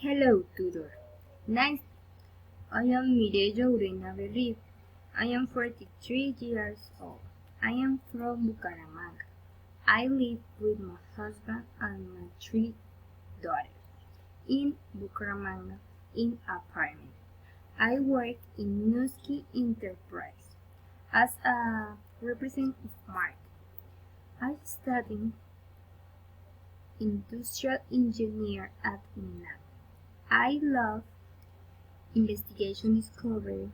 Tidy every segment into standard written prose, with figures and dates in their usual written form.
Hello, Tudor. Nice. I am Mireya. I am 43 years old. I am from Bucaramanga. I live with my husband and my three daughters in Bucaramanga in apartment. I work in Nusky Enterprise as a representative market. I study industrial engineer at UNAM. I love investigation discovery,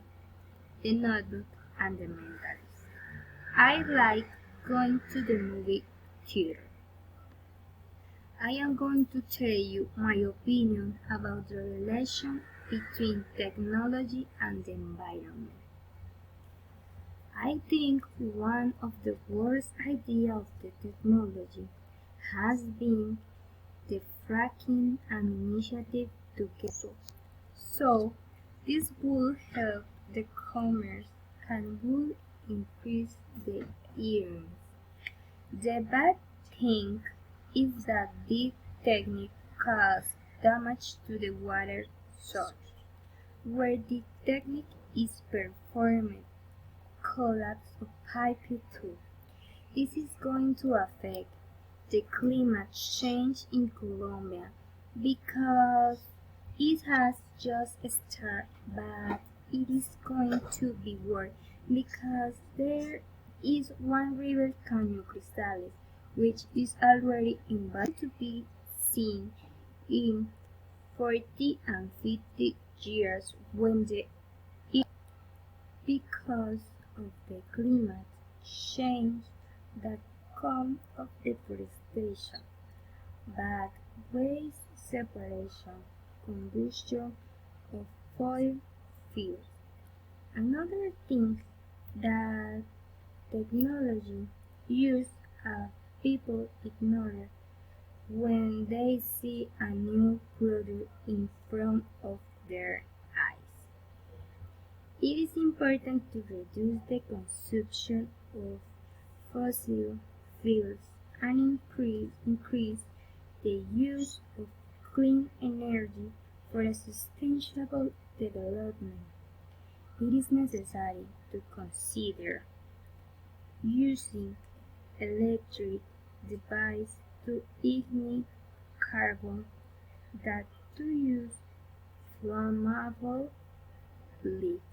the notebook, and the mentals. I like going to the movie theater. I am going to tell you my opinion about the relation between technology and the environment. I think one of the worst ideas of the technology has been the fracking and initiative to get so this will help the commerce and will increase the earnings. The bad thing is that this technique causes damage to the water source. Where the technique is performed, collapse of pipe too. This is going to affect the climate change in Colombia because it has just started, but it is going to be worse because there is one river Caño Cristales which is already invited to be seen in 40 and 50 years when the because of the climate change that comes of deforestation, bad waste separation, combustion of fossil fuels. Another thing that technology use people ignore when they see a new product in front of their eyes. It is important to reduce the consumption of fossil fuels and increase the use of clean energy for a sustainable development. It is necessary to consider using electric devices to ignite carbon than to use flammable leads.